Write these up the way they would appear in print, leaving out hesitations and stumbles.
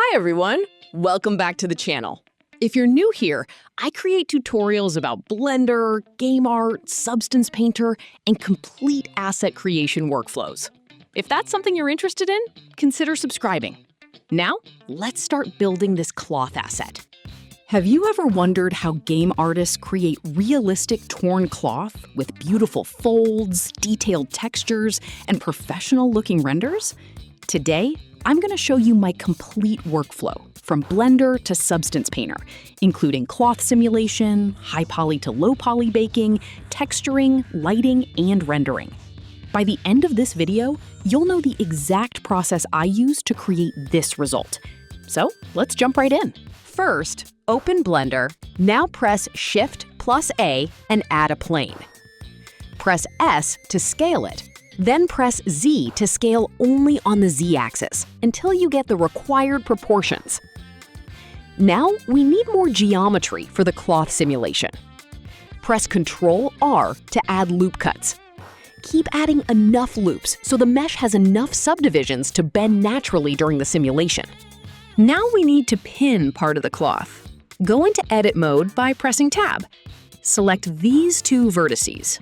Hi everyone! Welcome back to the channel. If you're new here, I create tutorials about Blender, game art, Substance Painter, and complete asset creation workflows. If that's something you're interested in, consider subscribing. Now, let's start building this cloth asset. Have you ever wondered how game artists create realistic torn cloth with beautiful folds, detailed textures, and professional-looking renders? Today, I'm going to show you my complete workflow, from Blender to Substance Painter, including cloth simulation, high poly to low poly baking, texturing, lighting, and rendering. By the end of this video, you'll know the exact process I use to create this result. So let's jump right in. First, open Blender. Now press Shift+A and add a plane. Press S to scale it. Then press Z to scale only on the Z-axis until you get the required proportions. Now we need more geometry for the cloth simulation. Press Ctrl+R to add loop cuts. Keep adding enough loops so the mesh has enough subdivisions to bend naturally during the simulation. Now we need to pin part of the cloth. Go into Edit mode by pressing Tab. Select these two vertices.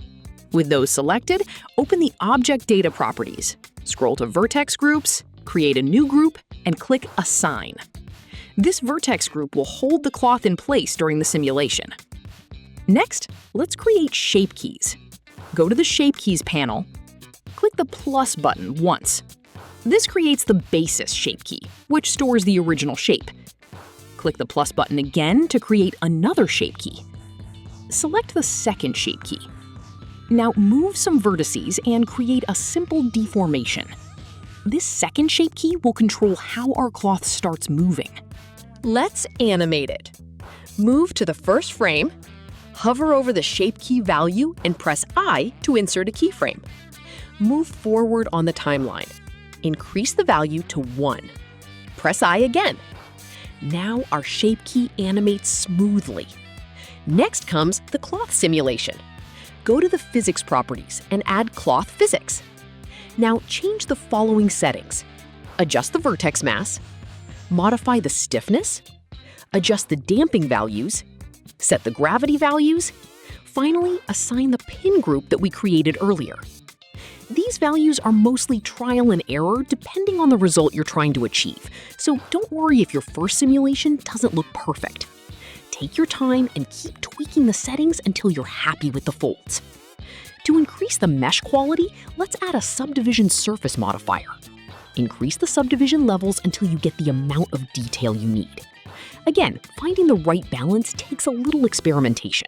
With those selected, open the Object Data properties. Scroll to Vertex Groups, create a new group, and click Assign. This vertex group will hold the cloth in place during the simulation. Next, let's create shape keys. Go to the Shape Keys panel, click the plus button once. This creates the basis shape key, which stores the original shape. Click the plus button again to create another shape key. Select the second shape key. Now move some vertices and create a simple deformation. This second shape key will control how our cloth starts moving. Let's animate it. Move to the first frame, hover over the shape key value and press I to insert a keyframe. Move forward on the timeline. Increase the value to 1. Press I again. Now our shape key animates smoothly. Next comes the cloth simulation. Go to the Physics properties and add Cloth Physics. Now change the following settings. Adjust the vertex mass, modify the stiffness, adjust the damping values, set the gravity values, finally assign the pin group that we created earlier. These values are mostly trial and error depending on the result you're trying to achieve, so don't worry if your first simulation doesn't look perfect. Take your time and keep tweaking the settings until you're happy with the folds. To increase the mesh quality, let's add a subdivision surface modifier. Increase the subdivision levels until you get the amount of detail you need. Again, finding the right balance takes a little experimentation.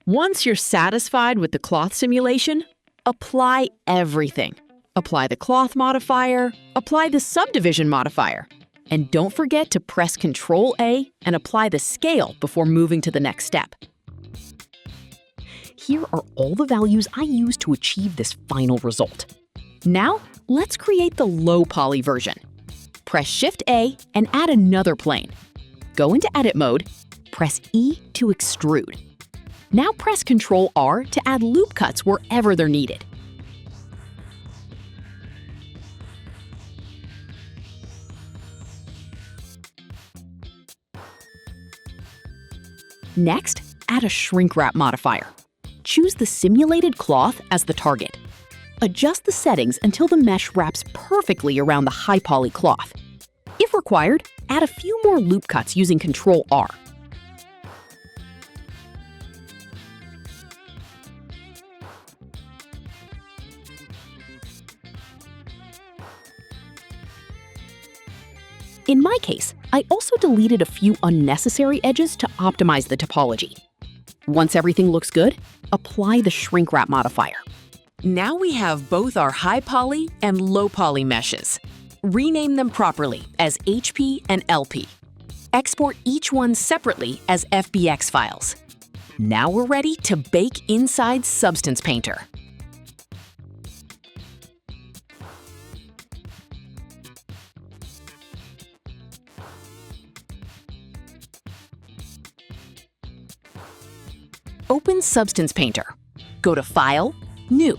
Once you're satisfied with the cloth simulation, apply everything. Apply the cloth modifier, apply the subdivision modifier. And don't forget to press Ctrl+A and apply the scale before moving to the next step. Here are all the values I use to achieve this final result. Now, let's create the low poly version. Press Shift+A and add another plane. Go into Edit mode, press E to extrude. Now press Ctrl+R to add loop cuts wherever they're needed. Next, add a shrink wrap modifier. Choose the simulated cloth as the target. Adjust the settings until the mesh wraps perfectly around the high poly cloth. If required, add a few more loop cuts using Ctrl+R. In my case, I also deleted a few unnecessary edges to optimize the topology. Once everything looks good, apply the shrink wrap modifier. Now we have both our high poly and low poly meshes. Rename them properly as HP and LP. Export each one separately as FBX files. Now we're ready to bake inside Substance Painter. Open Substance Painter. Go to File, New.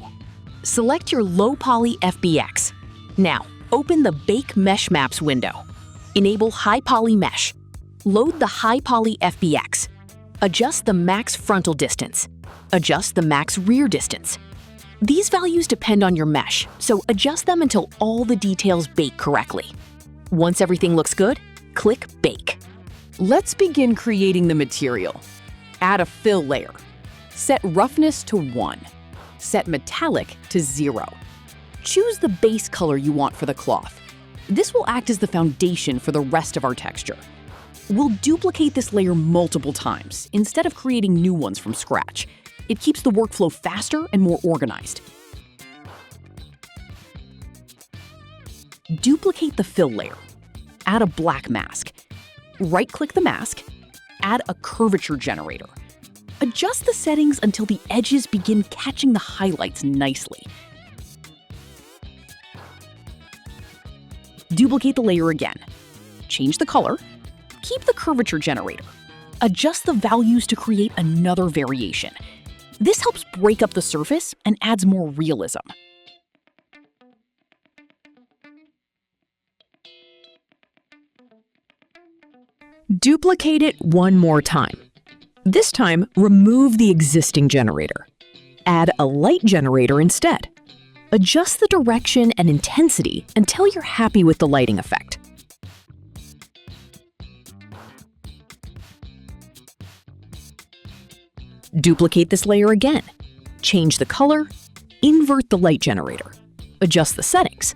Select your low poly FBX. Now, Open the Bake Mesh Maps window. Enable High Poly Mesh. Load the High Poly FBX. Adjust the max frontal distance. Adjust the max rear distance. These values depend on your mesh, so adjust them until all the details bake correctly. Once everything looks good, click Bake. Let's begin creating the material. Add a fill layer. Set roughness to 1. Set metallic to 0. Choose the base color you want for the cloth. This will act as the foundation for the rest of our texture. We'll duplicate this layer multiple times instead of creating new ones from scratch. It keeps the workflow faster and more organized. Duplicate the fill layer. Add a black mask. Right-click the mask. Add a curvature generator. Adjust the settings until the edges begin catching the highlights nicely. Duplicate the layer again. Change the color. Keep the curvature generator. Adjust the values to create another variation. This helps break up the surface and adds more realism. Duplicate it one more time. This time, remove the existing generator. Add a light generator instead. Adjust the direction and intensity until you're happy with the lighting effect. Duplicate this layer again. Change the color, invert the light generator. Adjust the settings.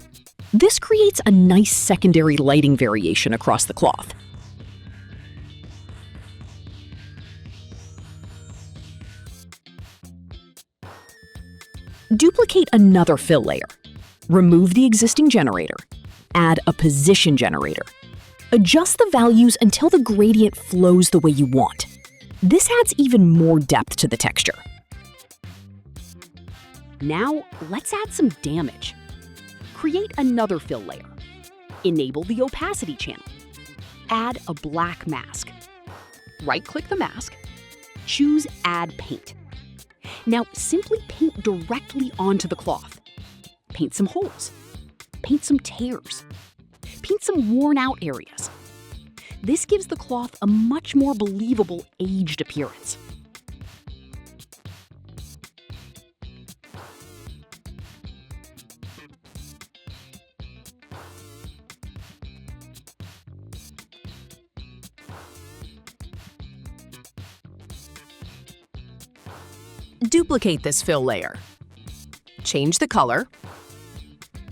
This creates a nice secondary lighting variation across the cloth. Duplicate another fill layer. Remove the existing generator. Add a position generator. Adjust the values until the gradient flows the way you want. This adds even more depth to the texture. Now, let's add some damage. Create another fill layer. Enable the opacity channel. Add a black mask. Right-click the mask. Choose Add Paint. Now, simply paint directly onto the cloth. Paint some holes. Paint some tears. Paint some worn-out areas. This gives the cloth a much more believable, aged appearance. Duplicate this fill layer. Change the color.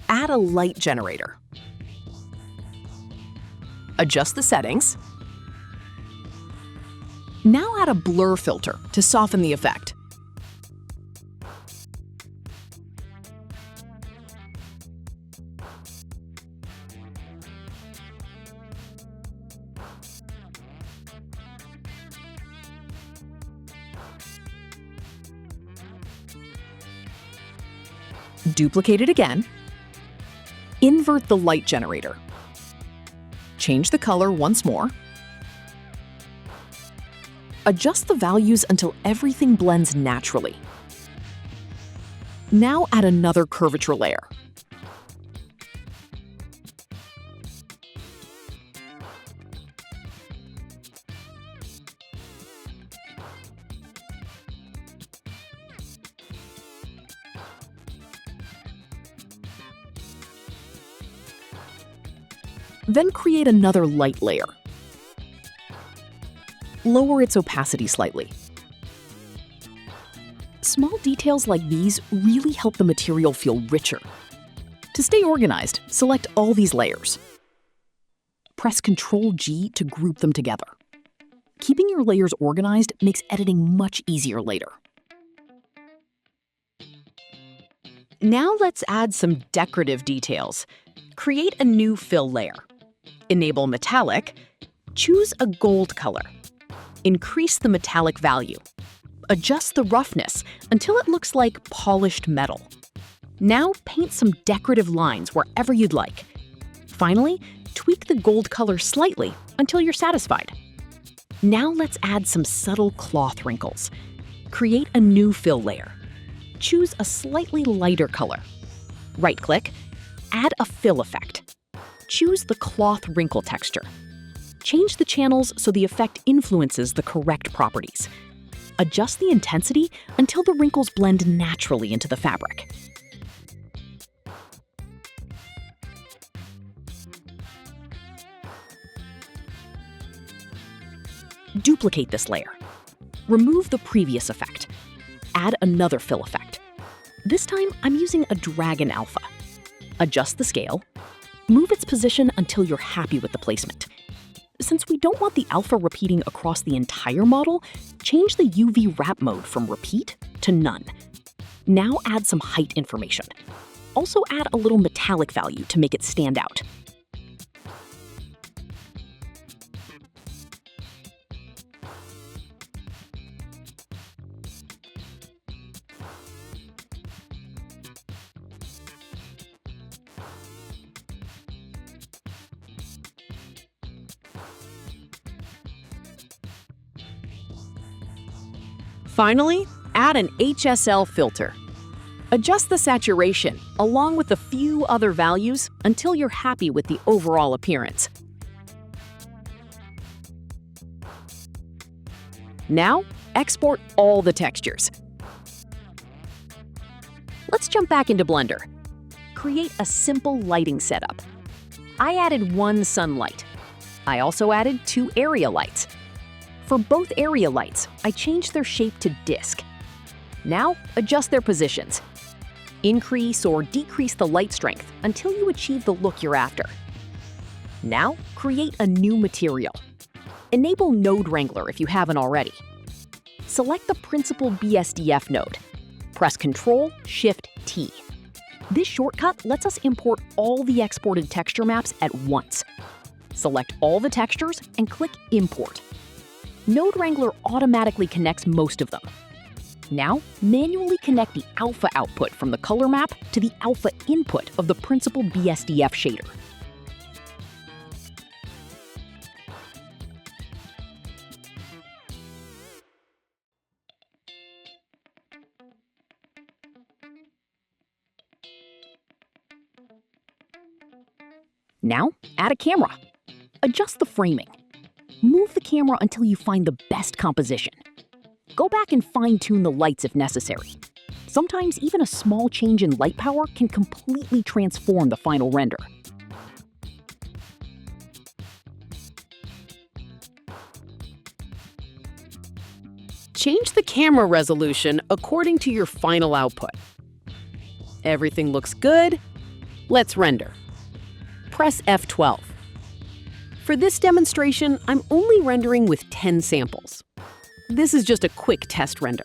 Add a light generator. Adjust the settings. Now add a blur filter to soften the effect. Duplicate it again. Invert the light generator. Change the color once more. Adjust the values until everything blends naturally. Now add another curvature layer. Then create another light layer. Lower its opacity slightly. Small details like these really help the material feel richer. To stay organized, select all these layers. Press Ctrl-G to group them together. Keeping your layers organized makes editing much easier later. Now let's add some decorative details. Create a new fill layer. Enable metallic. Choose a gold color. Increase the metallic value. Adjust the roughness until it looks like polished metal. Now paint some decorative lines wherever you'd like. Finally, tweak the gold color slightly until you're satisfied. Now let's add some subtle cloth wrinkles. Create a new fill layer. Choose a slightly lighter color. Right-click, Add a fill effect. Choose the cloth wrinkle texture. Change the channels so the effect influences the correct properties. Adjust the intensity until the wrinkles blend naturally into the fabric. Duplicate this layer. Remove the previous effect. Add another fill effect. This time, I'm using a Dragon Alpha. Adjust the scale. Move its position until you're happy with the placement. Since we don't want the alpha repeating across the entire model, change the UV wrap mode from repeat to none. Now add some height information. Also add a little metallic value to make it stand out. Finally, add an HSL filter. Adjust the saturation, along with a few other values, until you're happy with the overall appearance. Now, export all the textures. Let's jump back into Blender. Create a simple lighting setup. I added one sunlight. I also added 2 area lights. For both area lights, I changed their shape to disc. Now, adjust their positions. Increase or decrease the light strength until you achieve the look you're after. Now, create a new material. Enable Node Wrangler if you haven't already. Select the Principal BSDF node. Press Ctrl-Shift-T. This shortcut lets us import all the exported texture maps at once. Select all the textures and click Import. Node Wrangler automatically connects most of them. Now, manually connect the alpha output from the color map to the alpha input of the Principal BSDF shader. Now, add a camera. Adjust the framing. Move the camera until you find the best composition. Go back and fine-tune the lights if necessary. Sometimes even a small change in light power can completely transform the final render. Change the camera resolution according to your final output. Everything looks good. Let's render. Press F12. For this demonstration, I'm only rendering with 10 samples. This is just a quick test render.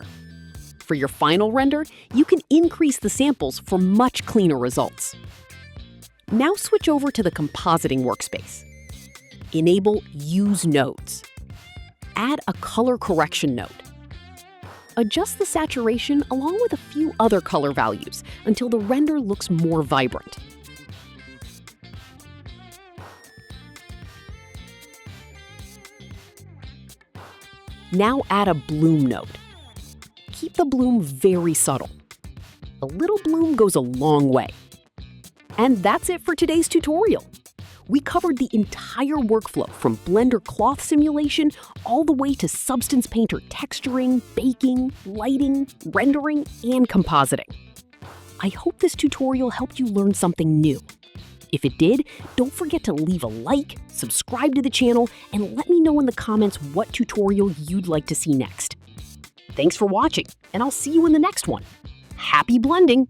For your final render, you can increase the samples for much cleaner results. Now switch over to the compositing workspace. Enable Use Nodes. Add a color correction node. Adjust the saturation along with a few other color values until the render looks more vibrant. Now add a bloom node. Keep the bloom very subtle. A little bloom goes a long way. And that's it for today's tutorial. We covered the entire workflow from Blender cloth simulation all the way to Substance Painter texturing, baking, lighting, rendering, and compositing. I hope this tutorial helped you learn something new. If it did, don't forget to leave a like, subscribe to the channel, and let me know in the comments what tutorial you'd like to see next. Thanks for watching, and I'll see you in the next one. Happy blending!